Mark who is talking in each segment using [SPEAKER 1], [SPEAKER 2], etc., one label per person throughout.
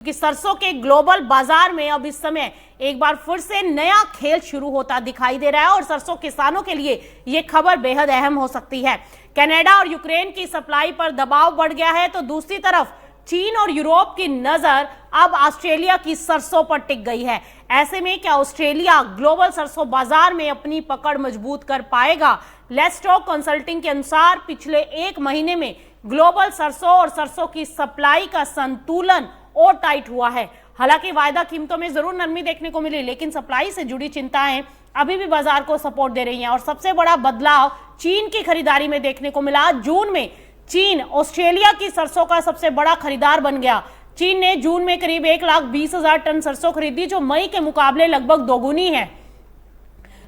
[SPEAKER 1] कि सरसों के ग्लोबल बाजार में अब इस समय एक बार फिर से नया खेल शुरू होता दिखाई दे रहा है और सरसों किसानों के लिए ये खबर बेहद अहम हो सकती है। कनाडा और यूक्रेन की सप्लाई पर दबाव बढ़ गया है तो दूसरी तरफ चीन और यूरोप की नजर अब ऑस्ट्रेलिया की सरसों पर टिक गई है। ऐसे में क्या ऑस्ट्रेलिया ग्लोबल सरसों बाजार में अपनी पकड़ मजबूत कर पाएगा? लेट्स टॉक कंसल्टिंग के अनुसार पिछले एक महीने में ग्लोबल सरसों और सरसों की सप्लाई का संतुलन और टाइट हुआ है। हालांकि वायदा कीमतों में जरूर नरमी देखने को मिली, लेकिन सप्लाई से जुड़ी चिंताएं अभी भी बाजार को सपोर्ट दे रही हैं और सबसे बड़ा बदलाव चीन की खरीदारी में देखने को मिला। जून में चीन ऑस्ट्रेलिया की सरसों का सबसे बड़ा खरीदार बन गया। चीन ने जून में करीब 1,20,000 टन सरसों खरीदी, जो मई के मुकाबले लगभग दोगुनी है।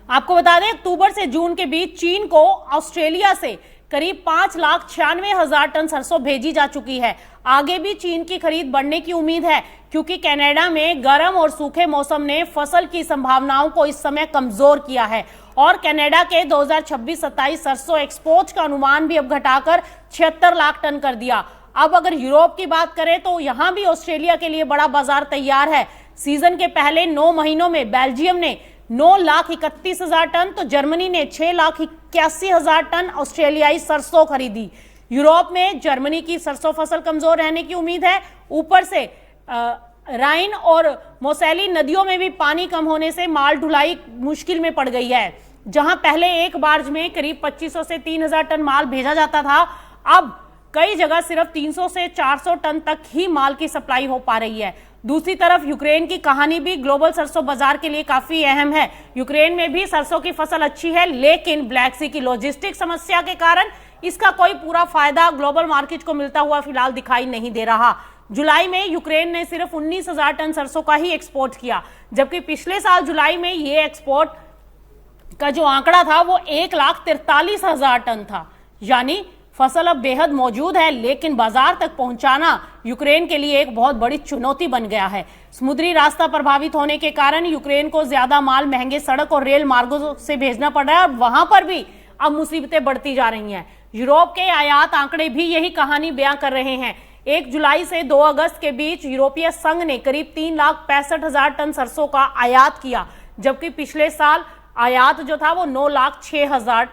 [SPEAKER 1] आपको बता दें, अक्टूबर से जून के बीच चीन को ऑस्ट्रेलिया से करीब 5,96,000 टन सरसों भेजी जा चुकी है। आगे भी चीन की खरीद बढ़ने की उम्मीद है, क्योंकि कनाडा में गर्म और सूखे मौसम ने फसल की संभावनाओं को इस समय कमजोर किया है और कनाडा के 2026-27 सरसों एक्सपोर्ट का अनुमान भी अब घटाकर 76 लाख टन कर दिया। अब अगर यूरोप की बात करें तो यहां भी ऑस्ट्रेलिया के लिए बड़ा बाजार तैयार है। सीजन के पहले 9 महीनों में बेल्जियम ने 9,31,000 टन तो जर्मनी ने 6,81,000 टन ऑस्ट्रेलियाई सरसों खरीदी। यूरोप में जर्मनी की सरसों फसल कमजोर रहने की उम्मीद है। ऊपर से राइन और मोसेली नदियों में भी पानी कम होने से माल ढुलाई मुश्किल में पड़ गई है। जहां पहले एक बार्ज में करीब 2,500 से 3,000 टन माल भेजा जाता था, अब कई जगह सिर्फ 300 से 400 टन तक ही माल की सप्लाई हो पा रही है। दूसरी तरफ यूक्रेन की कहानी भी ग्लोबल सरसों बाजार के लिए काफी अहम है। यूक्रेन में भी सरसों की फसल अच्छी है, लेकिन ब्लैक सी की लॉजिस्टिक समस्या के कारण इसका कोई पूरा फायदा ग्लोबल मार्केट को मिलता हुआ फिलहाल दिखाई नहीं दे रहा। जुलाई में यूक्रेन ने सिर्फ 19,000 टन सरसों का ही एक्सपोर्ट किया, जबकि पिछले साल जुलाई में ये एक्सपोर्ट का जो आंकड़ा था वो 1,43,000 टन था। यानी फसल अब बेहद मौजूद है, लेकिन बाजार तक पहुंचाना यूक्रेन के लिए एक बहुत बड़ी चुनौती बन गया है। समुद्री रास्ता प्रभावित होने के कारण यूक्रेन को ज्यादा माल महंगे सड़क और रेल मार्गों से भेजना पड़ रहा है और वहां पर भी अब मुसीबतें बढ़ती जा रही हैं। यूरोप के आयात आंकड़े भी यही कहानी बयां कर रहे हैं। 1 जुलाई से 2 अगस्त के बीच यूरोपीय संघ ने करीब 3,65,000 टन सरसों का आयात किया, जबकि पिछले साल आयात जो था वो 9,06,000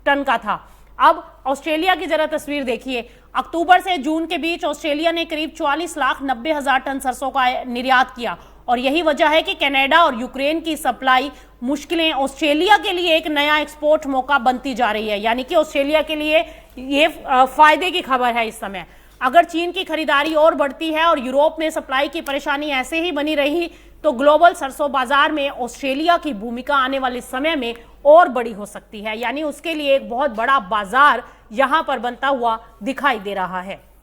[SPEAKER 1] टन का था। अब ऑस्ट्रेलिया की जरा तस्वीर देखिए। अक्टूबर से जून के बीच ऑस्ट्रेलिया ने करीब 44,90,000 टन सरसों का निर्यात किया और यही वजह है कि कनाडा और यूक्रेन की सप्लाई मुश्किलें ऑस्ट्रेलिया के लिए एक नया एक्सपोर्ट मौका बनती जा रही है। यानी कि ऑस्ट्रेलिया के लिए ये फायदे की खबर है इस समय। अगर चीन की खरीदारी और बढ़ती है और यूरोप में सप्लाई की परेशानी ऐसे ही बनी रही तो ग्लोबल सरसों बाजार में ऑस्ट्रेलिया की भूमिका आने वाले समय में और बड़ी हो सकती है। यानी उसके लिए एक बहुत बड़ा बाजार यहां पर बनता हुआ दिखाई दे रहा है।